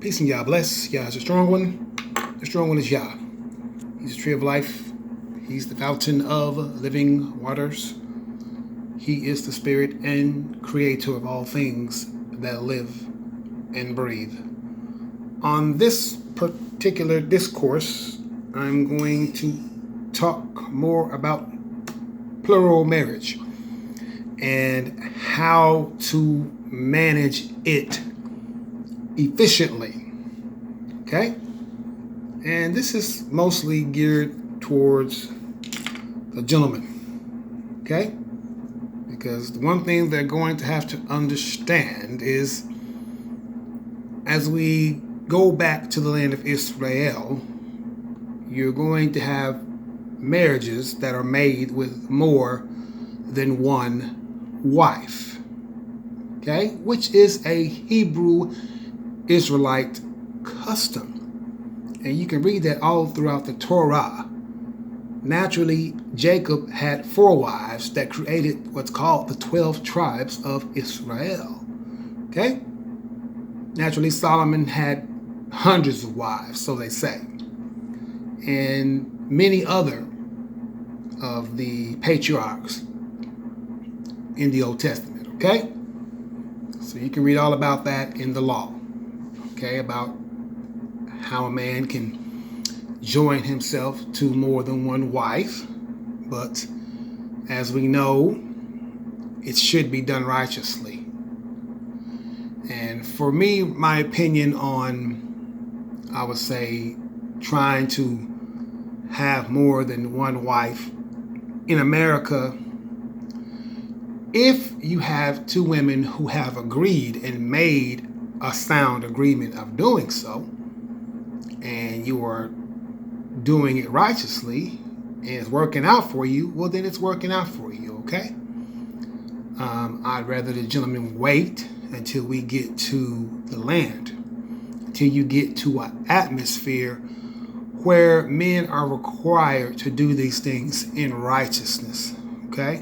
Peace and Yah bless. Yah is a strong one. The strong one is Yah. He's the tree of life. He's the fountain of living waters. He is the spirit and creator of all things that live and breathe. On this particular discourse, I'm going to talk more about plural marriage and how to manage it efficiently. Okay? And this is mostly geared towards the gentleman. Okay? Because the one thing they're going to have to understand is, as we go back to the land of Israel, you're going to have marriages that are made with more than one wife. Okay? Which is a Hebrew Israelite custom. And you can read that all throughout the Torah. Naturally, Jacob had 4 wives that created what's called the 12 tribes of Israel. Okay? Naturally, Solomon had hundreds of wives, so they say. And many other of the patriarchs in the Old Testament. Okay? So you can read all about that in the law. Okay? About how a man can join himself to more than one wife, but as we know, it should be done righteously. And for me, my opinion on, I would say, trying to have more than one wife in America, if you have 2 women who have agreed and made a sound agreement of doing so, and you are doing it righteously and it's working out for you, well, then it's working out for you, okay? I'd rather the gentleman wait until we get to the land, until you get to an atmosphere where men are required to do these things in righteousness, okay?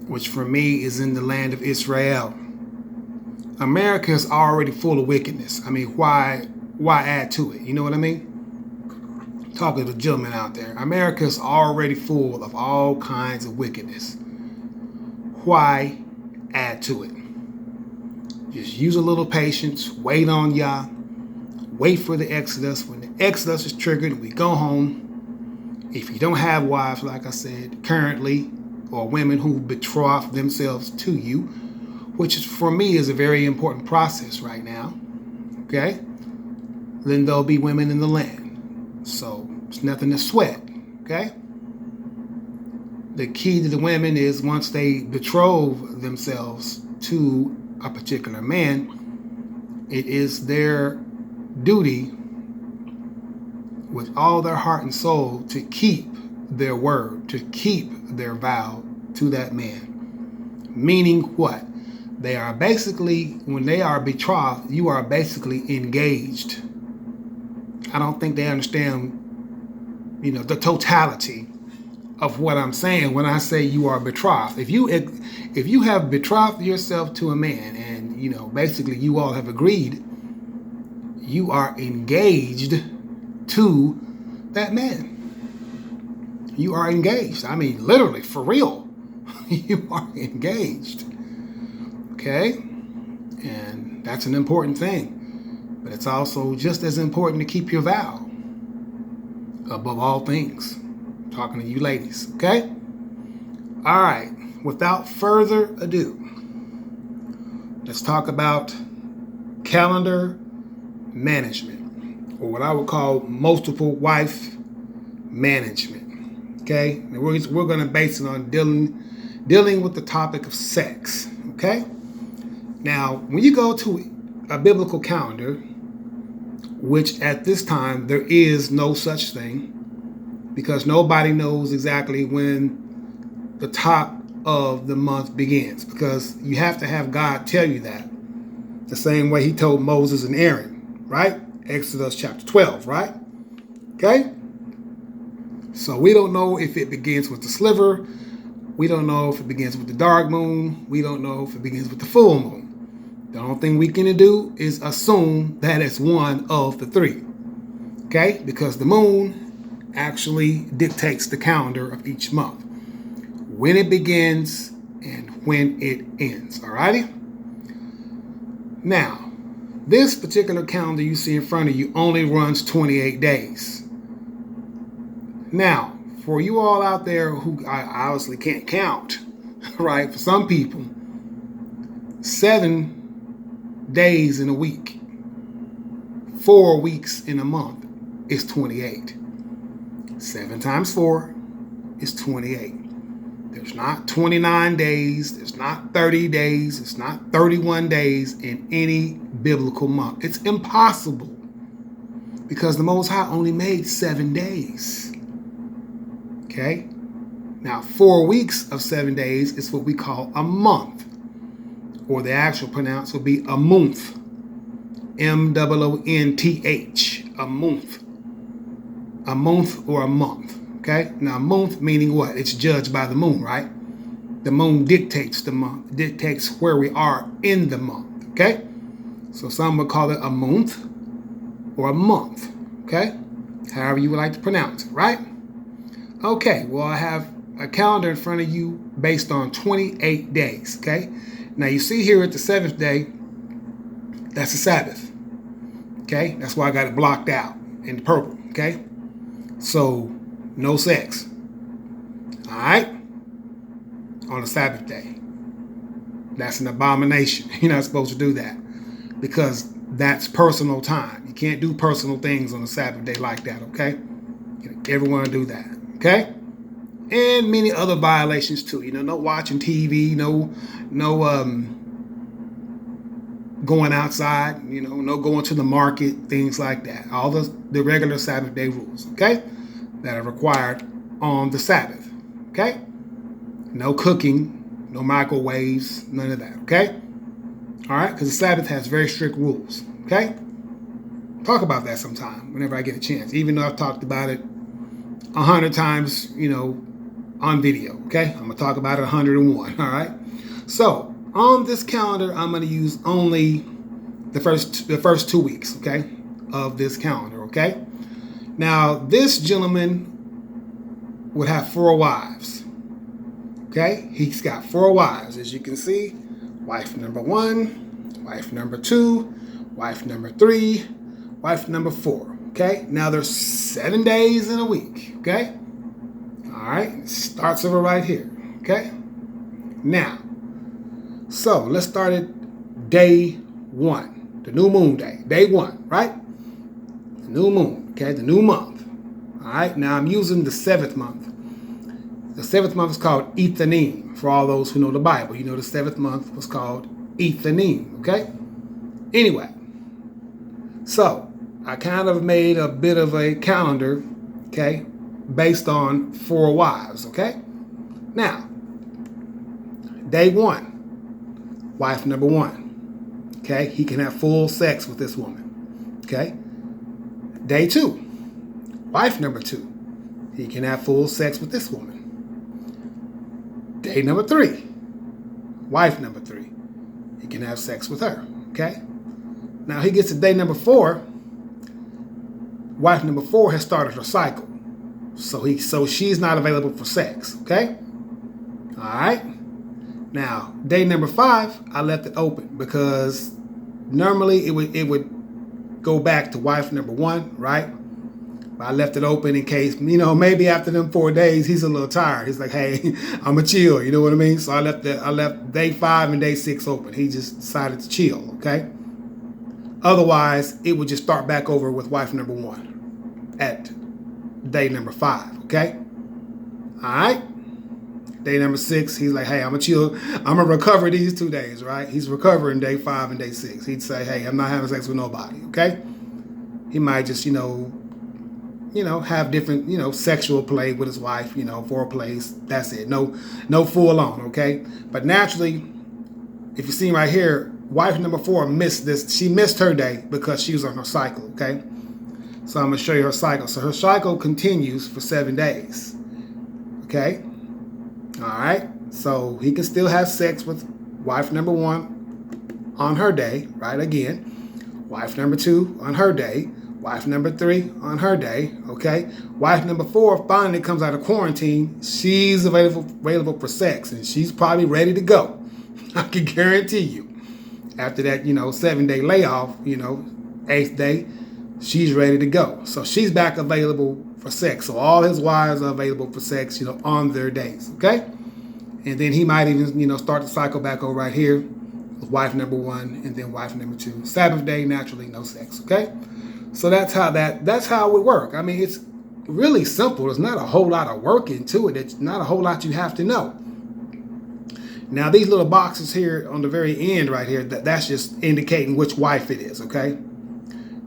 Which for me is in the land of Israel. America is already full of wickedness. I mean, why add to it? You know what I mean? Talking to the gentlemen out there. America is already full of all kinds of wickedness. Why add to it? Just use a little patience. Wait on Yah. Wait for the Exodus. When the Exodus is triggered, we go home. If you don't have wives, like I said, currently, or women who betroth themselves to you, which is, for me, is a very important process right now, okay? Then there'll be women in the land. So it's nothing to sweat, okay? The key to the women is, once they betroth themselves to a particular man, it is their duty with all their heart and soul to keep their word, to keep their vow to that man. Meaning what? They are basically, when they are betrothed, you are basically engaged. I don't think they understand, the totality of what I'm saying when I say you are betrothed. If you have betrothed yourself to a man and, basically you all have agreed, you are engaged to that man. You are engaged. I mean, literally, for real. You are engaged. Okay? And that's an important thing. But it's also just as important to keep your vow above all things. I'm talking to you ladies, okay? All right. Without further ado, let's talk about calendar management, or what I would call multiple wife management. Okay? And we're going to base it on dealing with the topic of sex. Okay? Now, when you go to a biblical calendar, which at this time there is no such thing, because nobody knows exactly when the top of the month begins, because you have to have God tell you that, the same way he told Moses and Aaron, right? Exodus chapter 12, right? Okay? So we don't know if it begins with the sliver. We don't know if it begins with the dark moon. We don't know if it begins with the full moon. The only thing we can do is assume that it's one of the three. Okay? Because the moon actually dictates the calendar of each month, when it begins and when it ends. Alrighty? Now, this particular calendar you see in front of you only runs 28 days. Now, for you all out there who I obviously can't count, right? For some people, 7 days in a week, 4 weeks in a month is 28. 7 times 4 is 28. There's not 29 days, there's not 30 days, it's not 31 days in any biblical month. It's impossible, because the Most High only made 7 days. Okay? Now, 4 weeks of 7 days is what we call a month, or the actual pronounce would be a month. M-O-O-N-T-H, a month. A month or a month. Okay? Now, month meaning what? It's judged by the moon, right? The moon dictates the month, dictates where we are in the month. Okay? So some would call it a month or a month. Okay? However you would like to pronounce it, right? Okay, well, I have a calendar in front of you based on 28 days. Okay? Now, you see here at the 7th day, that's the Sabbath. Okay? That's why I got it blocked out in purple. Okay? So, no sex. All right? On the Sabbath day. That's an abomination. You're not supposed to do that, because that's personal time. You can't do personal things on the Sabbath day like that, okay? You ever want to do that, okay? And many other violations too. No watching TV, no going outside, no going to the market, things like that. All the regular Sabbath day rules, okay? That are required on the Sabbath, okay? No cooking, no microwaves, none of that, okay? All right, because the Sabbath has very strict rules, okay? Talk about that sometime whenever I get a chance, even though I've talked about it 100 times, on video, okay? I'm going to talk about it 101, all right? So, on this calendar, I'm going to use only the first 2 weeks, okay, of this calendar, okay? Now, this gentleman would have 4 wives, okay? He's got 4 wives, as you can see. Wife number 1, wife number 2, wife number 3, wife number 4, okay? Now, there's 7 days in a week, okay? All right, starts over right here, okay? Now, so let's start at day 1, the new moon day, day 1, right? The new moon, okay, the new month. All right, now I'm using the 7th month. The 7th month is called Ethanim. For all those who know the Bible, the 7th month was called Ethanim, okay? Anyway, so I kind of made a bit of a calendar, okay, based on 4 wives, okay? Now, day 1, wife number 1, okay? He can have full sex with this woman, okay? Day 2, wife number 2, he can have full sex with this woman. Day number 3, wife number 3, he can have sex with her, okay? Now he gets to day number 4, wife number 4 has started her cycle. So she's not available for sex, okay? All right. Now, day number 5, I left it open because normally it would go back to wife number 1, right? But I left it open in case, maybe after them 4 days, he's a little tired. He's like, hey, I'm a chill, you know what I mean? So I left day 5 and day 6 open. He just decided to chill, okay? Otherwise, it would just start back over with wife number 1 at day number 5, okay? All right? Day number 6, he's like, hey, I'm going to recover these 2 days, right? He's recovering day 5 and day 6. He'd say, hey, I'm not having sex with nobody, okay? He might just, have different, sexual play with his wife, foreplays. That's it. No full on, okay? But naturally, if you see right here, wife number 4 missed this. She missed her day because she was on her cycle, okay? So I'm going to show you her cycle. So her cycle continues for 7 days, okay? All right, so he can still have sex with wife number 1 on her day, right? Again, wife number 2 on her day, wife number 3 on her day, okay? Wife number 4 finally comes out of quarantine. She's available for sex, and she's probably ready to go. I can guarantee you. After that, 7-day layoff, 8th day, she's ready to go. So she's back available for sex. So all his wives are available for sex, on their days, okay? And then he might even, start the cycle back over right here with wife number 1 and then wife number 2. Sabbath day, naturally, no sex, okay? So that's how it would work. I mean, it's really simple. There's not a whole lot of work into it. It's not a whole lot you have to know. Now, these little boxes here on the very end right here, that's just indicating which wife it is, okay?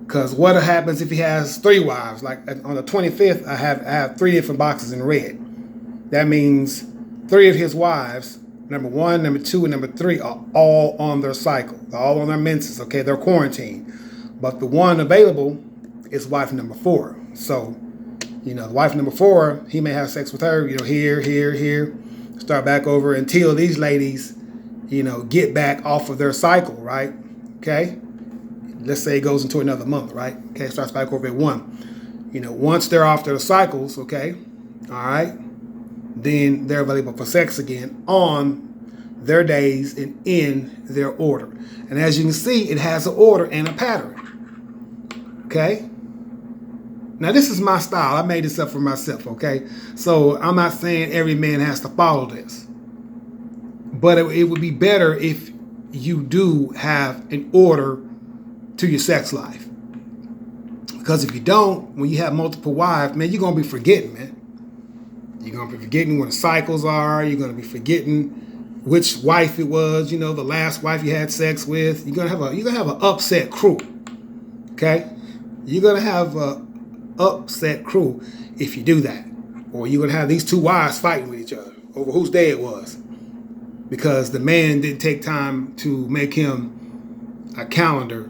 Because what happens if he has 3 wives? Like on the 25th, I have 3 different boxes in red. That means 3 of his wives, number 1, number 2, and number 3, are all on their cycle. They're all on their menses, okay? They're quarantined. But the one available is wife number 4. So, the wife number 4, he may have sex with her, here, start back over until these ladies, get back off of their cycle, right? Okay? Let's say it goes into another month, right? Okay, starts back over at 1. Once they're off their cycles, okay, all right, then they're available for sex again on their days and in their order. And as you can see, it has an order and a pattern. Okay? Now, this is my style. I made this up for myself, okay? So I'm not saying every man has to follow this. But it would be better if you do have an order to your sex life. Because if you don't, when you have multiple wives, man, you're going to be forgetting, man. You're going to be forgetting when the cycles are. You're going to be forgetting which wife it was, the last wife you had sex with. You're going to have an upset crew, okay? You're going to have an upset crew if you do that. Or you're going to have these 2 wives fighting with each other over whose day it was. Because the man didn't take time to make him a calendar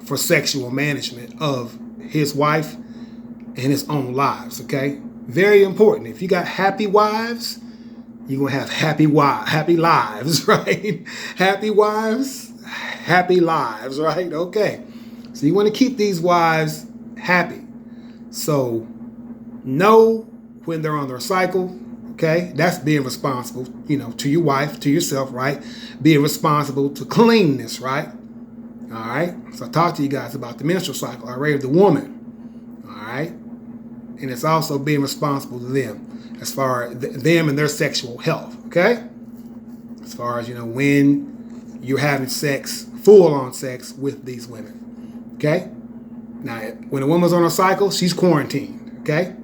for sexual management of his wife and his own lives, okay? Very important. If you got happy wives, you're going to have happy lives, right? Happy wives, happy lives, right? Okay. So you want to keep these wives happy. So know when they're on their cycle, okay? That's being responsible, to your wife, to yourself, right? Being responsible to cleanness, right? All right? So I talked to you guys about the menstrual cycle. I raised the woman, all right? And it's also being responsible to them as far as them and their sexual health, okay? As far as, when you're having sex, full-on sex with these women, okay? Now, when a woman's on a cycle, she's quarantined, okay?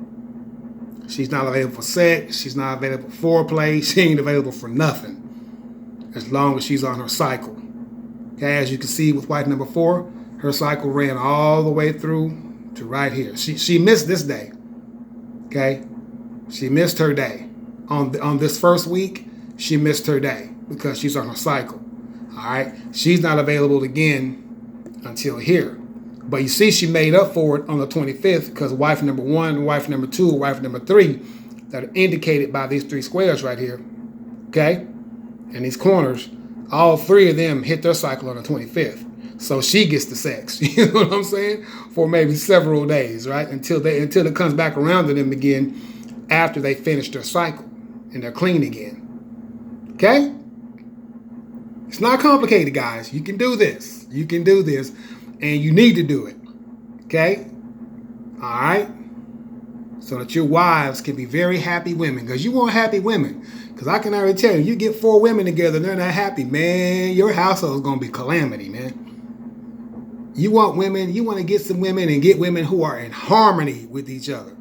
She's not available for sex. She's not available for foreplay. She ain't available for nothing as long as she's on her cycle. Okay, as you can see with wife number 4, her cycle ran all the way through to right here. She missed this day. Okay, she missed her day. On this first week, she missed her day because she's on her cycle. All right, she's not available again until here. But you see, she made up for it on the 25th because wife number 1, wife number 2, wife number 3 that are indicated by these 3 squares right here. Okay, and these corners. All 3 of them hit their cycle on the 25th. So she gets the sex, you know what I'm saying? For maybe several days, right? Until it comes back around to them again after they finish their cycle and they're clean again. Okay? It's not complicated, guys. You can do this. You can do this. And you need to do it. Okay? All right? So that your wives can be very happy women. Because you want happy women. Because I can already tell you get 4 women together and they're not happy, man, your household is going to be calamity, man. You want women, you want to get some women and get women who are in harmony with each other.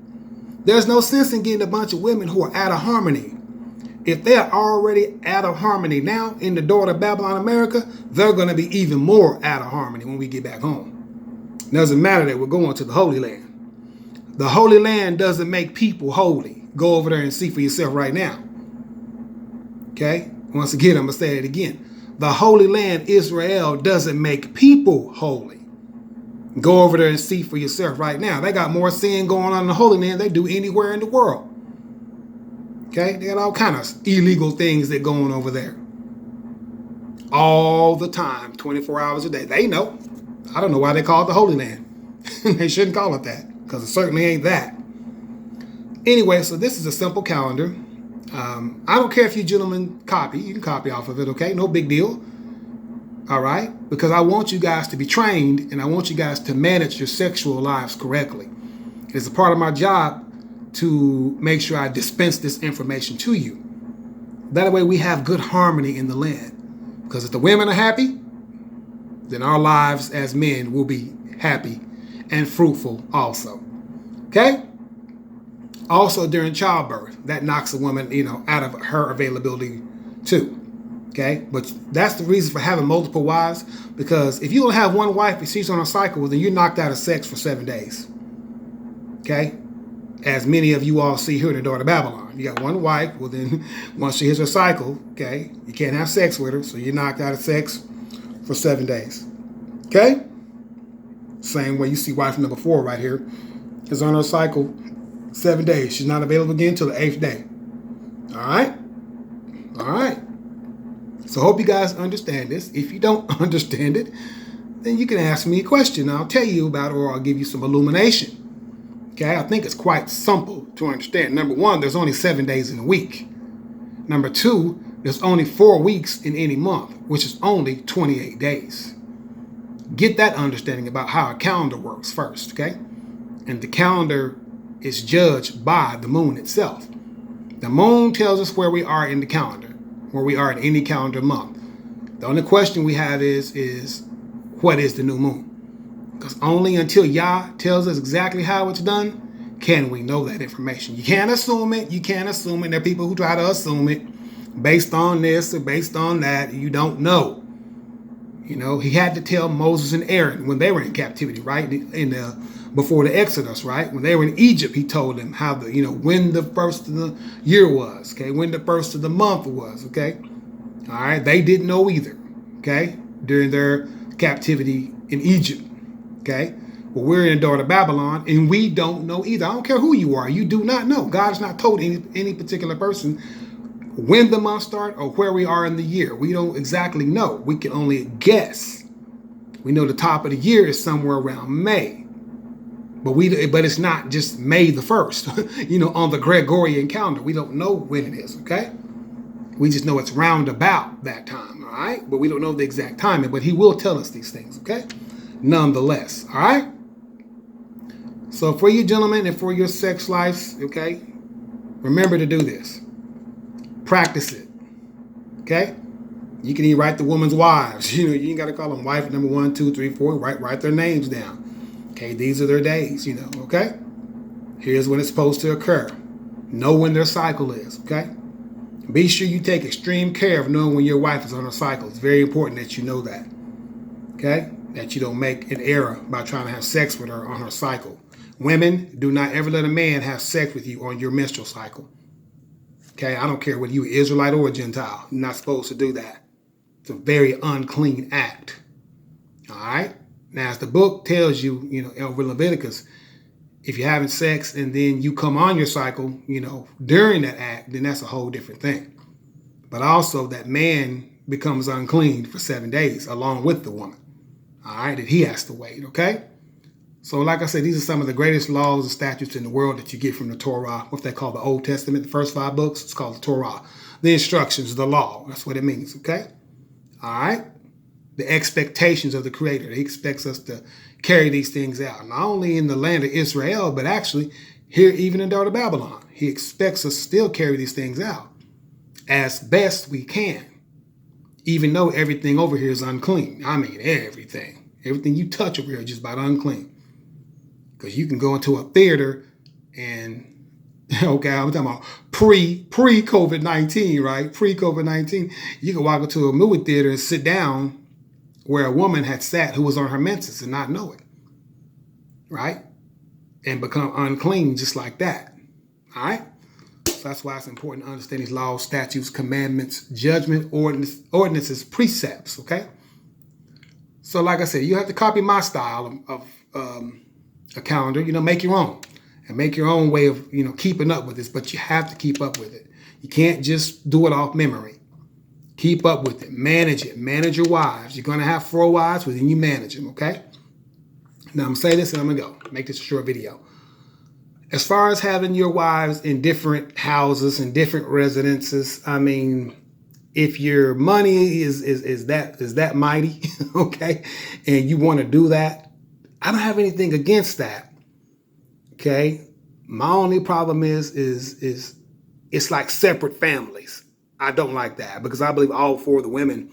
There's no sense in getting a bunch of women who are out of harmony. If they're already out of harmony now in the door to Babylon, America, they're going to be even more out of harmony when we get back home. It doesn't matter that we're going to the Holy Land. The Holy Land doesn't make people holy. Go over there and see for yourself right now. Okay? Once again, I'm going to say it again. The Holy Land, Israel, doesn't make people holy. Go over there and see for yourself right now. They got more sin going on in the Holy Land than they do anywhere in the world. Okay? They got all kind of illegal things that go on over there. all the time, 24 hours a day. They know. I don't know why they call it the Holy Land. They shouldn't call it that, because it certainly ain't that. Anyway, so this is a simple calendar. I don't care if you gentlemen copy. You can copy off of it, okay? No big deal. All right? Because I want you guys to be trained, and I want you guys to manage your sexual lives correctly. It's a part of my job to make sure I dispense this information to you. That way we have good harmony in the land. Because if the women are happy, then our lives as men will be happy and fruitful also. Okay? Also during childbirth, that knocks a woman, out of her availability too. Okay? But that's the reason for having multiple wives, because if you only have one wife and she's on a cycle, then you're knocked out of sex for 7 days. Okay? As many of you all see here in the Daughter of Babylon. You got one wife, well then once she hits her cycle, okay, you can't have sex with her, so you're knocked out of sex for 7 days. Okay? Same way you see wife number 4 right here is on her cycle 7 days. She's not available again until the 8th day. All right? All right. So I hope you guys understand this. If you don't understand it, then you can ask me a question. I'll tell you about it, or I'll give you some illumination. Okay, I think it's quite simple to understand. Number 1, there's only 7 days in a week. Number 2, there's only 4 weeks in any month, which is only 28 days. Get that understanding about how a calendar works first, okay? And the calendar is judged by the moon itself. The moon tells us where we are in the calendar, where we are in any calendar month. The only question we have is what is the new moon? Because only until Yah tells us exactly how it's done can we know that information. You can't assume it. You can't assume it. There are people who try to assume it based on this or based on that. You don't know. He had to tell Moses and Aaron when they were in captivity, right? Before the Exodus, right? When they were in Egypt, he told them how when the first of the year was, okay? When the first of the month was, okay? All right. They didn't know either, okay? During their captivity in Egypt. Okay, well, we're in the Daughter of Babylon, and we don't know either. I don't care who you are. You do not know. God has not told any particular person when the month starts or where we are in the year. We don't exactly know. We can only guess. We know the top of the year is somewhere around May. But it's not just May the 1st, on the Gregorian calendar. We don't know when it is, okay? We just know it's round about that time, all right? But we don't know the exact timing, but he will tell us these things, okay? Nonetheless, all right? So for you gentlemen and for your sex lives, okay, remember to do this. Practice it, okay? You can even write the woman's wives. You ain't got to call them wife number 1, 2, 3, 4. Write their names down. Okay, these are their days, okay? Here's when it's supposed to occur. Know when their cycle is, okay? Be sure you take extreme care of knowing when your wife is on her cycle. It's very important that you know that, okay? That you don't make an error by trying to have sex with her on her cycle. Women, do not ever let a man have sex with you on your menstrual cycle. Okay, I don't care whether you're Israelite or a Gentile. You're not supposed to do that. It's a very unclean act. All right? Now, as the book tells you, over Leviticus, if you're having sex and then you come on your cycle, during that act, then that's a whole different thing. But also that man becomes unclean for 7 days along with the woman. All right, that he has to wait, okay? So like I said, these are some of the greatest laws and statutes in the world that you get from the Torah, what they call the Old Testament, the first 5 books. It's called the Torah. The instructions, the law, that's what it means, okay? All right? The expectations of the Creator. He expects us to carry these things out, not only in the land of Israel, but actually here even in Daughter of Babylon. He expects us to still carry these things out as best we can. Even though everything over here is unclean. I mean, everything. Everything you touch over here is just about unclean. Because you can go into a theater and, okay, I'm talking about pre-COVID-19, right? Pre-COVID-19. You can walk into a movie theater and sit down where a woman had sat who was on her menses and not know it. Right? And become unclean just like that. All right? So that's why it's important to understand these laws, statutes, commandments, judgment, ordinances, precepts, okay? So like I said, you have to copy my style of a calendar, make your own. And make your own way of, keeping up with this, but you have to keep up with it. You can't just do it off memory. Keep up with it. Manage it. Manage your wives. You're going to have 4 wives, but then you manage them, okay? Now, I'm going to say this and I'm going to go. Make this a short video. As far as having your wives in different houses and different residences, I mean, if your money is that mighty, okay, and you want to do that, I don't have anything against that, okay? My only problem is it's like separate families. I don't like that because I believe all 4 of the women,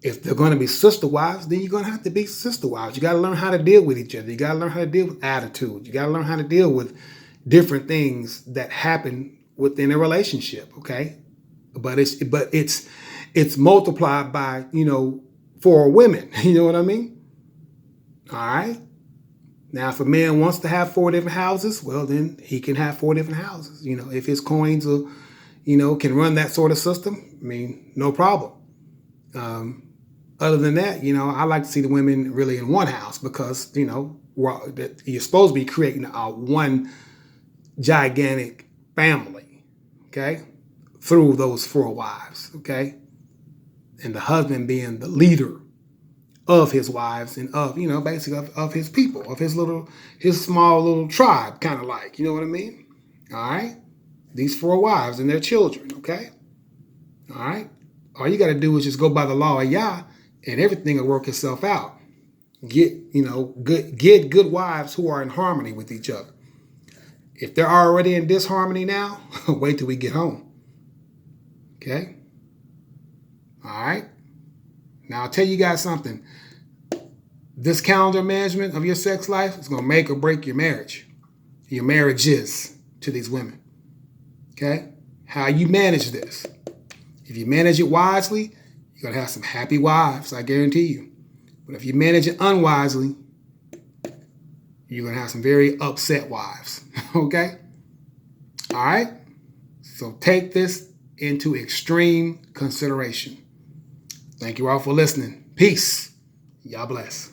if they're going to be sister wives, then you're going to have to be sister wives. You got to learn how to deal with each other. You got to learn how to deal with attitude. You got to learn how to deal with different things that happen within a relationship, okay? But it's multiplied by, 4 women. You know what I mean? All right. Now, if a man wants to have 4 different houses, well, then he can have 4 different houses. If his coins are, can run that sort of system, I mean, no problem. Other than that, I like to see the women really in one house because, you're supposed to be creating one gigantic family, okay, through those 4 wives, okay, and the husband being the leader of his wives and of, basically of his people, of his small little tribe, kind of like, you know what I mean? All right. These 4 wives and their children, okay? All right. All you got to do is just go by the law of Yah and everything will work itself out. Get good wives who are in harmony with each other. If they're already in disharmony now, wait till we get home. Okay? All right? Now, I'll tell you guys something. This calendar management of your sex life is going to make or break your marriage. Your marriages to these women. Okay? How you manage this. If you manage it wisely, you're going to have some happy wives, I guarantee you. But if you manage it unwisely, you're going to have some very upset wives. Okay? All right? So take this into extreme consideration. Thank you all for listening. Peace. Y'all bless.